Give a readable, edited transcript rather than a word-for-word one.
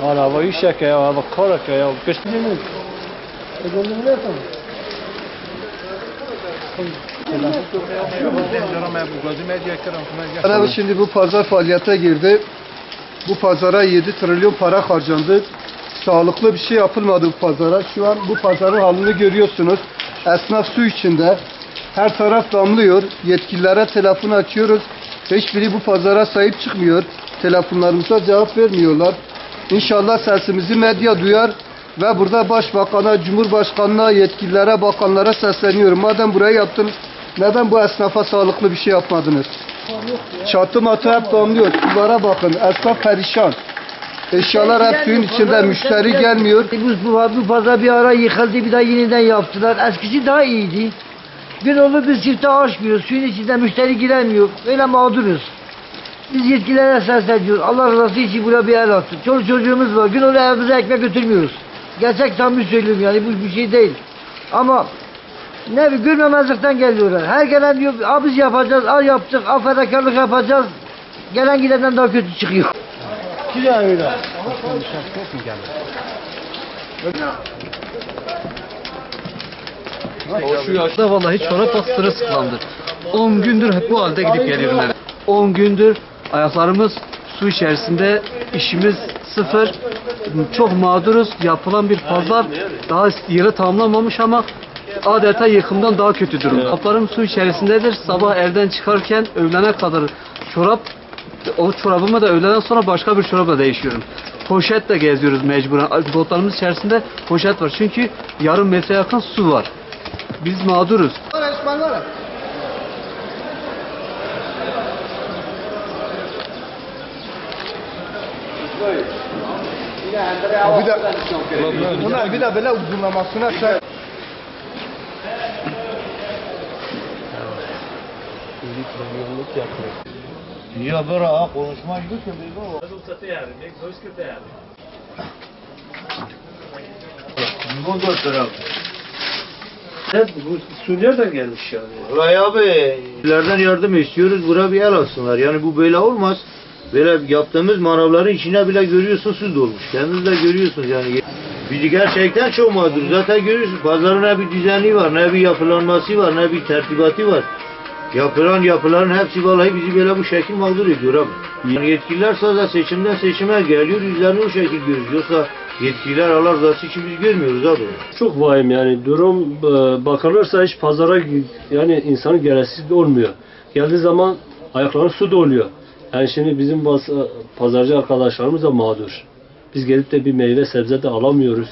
Valla bu işe ya, bu korak ya, kıştırmıyor. Şimdi bu pazar faaliyete girdi. Bu pazara 7 trilyon para harcandı. Sağlıklı bir şey yapılmadı bu pazara. Şu an bu pazarın halini görüyorsunuz. Esnaf su içinde. Her taraf damlıyor. Yetkililere telefon açıyoruz. Hiçbiri bu pazara sahip çıkmıyor. Telefonlarımıza cevap vermiyorlar. İnşallah sesimizi medya duyar ve burada Başbakan'a, Cumhurbaşkanı'na, yetkililere, bakanlara sesleniyorum. Madem burayı yaptınız, neden bu esnafa sağlıklı bir şey yapmadınız? Çatı matı hep damlıyor. Sulara bakın. Esnaf perişan. Eşyalar hep suyun içinde. Müşteri gelmiyor. Bu pazar bir ara yıkıldı, bir daha yeniden yaptılar. Eskisi daha iyiydi. Gün olur biz çifte açmıyoruz. Suyun içinde müşteri giremiyor. Öyle mağduruz. Biz yetkililere sesleniyoruz. Allah rızası için buraya bir el atın. Çoluk çocuğumuz var. Gün olur evimize ekmek götürmüyoruz. Gerçek samimi söylüyorum yani bu bir şey değil. Ama ne bir görmemezlikten geliyorlar. Her gelen diyor, biz yapacağız, yaptık, fedakarlık yapacağız. Gelen gidenden daha kötü çıkıyor. Güzel öyle. Şu yaşta vallahi çorap bastıra sıklandı. 10 gündür hep bu halde gidip geliyorum eve. 10 gündür ayaklarımız su içerisinde, işimiz sıfır. Çok mağduruz. Yapılan bir pazar daha yeri tamamlanmamış ama adeta yıkımdan daha kötü durum. Kaplarım su içerisindedir. Sabah evden çıkarken öğlene kadar çorap, o çorabımı da öğleden sonra başka bir çorapla değişiyorum. Poşetle geziyoruz mecburen. Botlarımız içerisinde poşet var. Çünkü yarım metre yakın su var. Biz mağduruz. Bir de böyle uzunlamasına şey. Ya böyle konuşma gibi ki Bu su nereden gelmiş yani? buraya abi ileriden yardım istiyoruz. Buraya bir el atsınlar. Yani bu böyle olmaz. Böyle yaptığımız manavların içine bile görüyorsun su dolmuş. Kendiniz de görüyorsunuz yani. Bizi gerçekten çok mağdur. Zaten görüyorsunuz pazarın ne bir düzenliği var, ne bir yapılanması var, ne bir tertibatı var. Yapılan hepsi vallahi bizi böyle bu şekil mağdur ediyor abi. Yani yetkililer sadece seçimden seçime geliyor, yüzlerini o şekil görüyoruz. Yoksa yetkililer Allah rızası için biz görmüyoruz abi. Çok vahim yani durum bakılırsa hiç pazara yani insanın gereksiz olmuyor. Geldiği zaman ayakları su doluyor. Yani şimdi bizim pazarcı arkadaşlarımız da mağdur. Biz gelip de bir meyve sebze de alamıyoruz.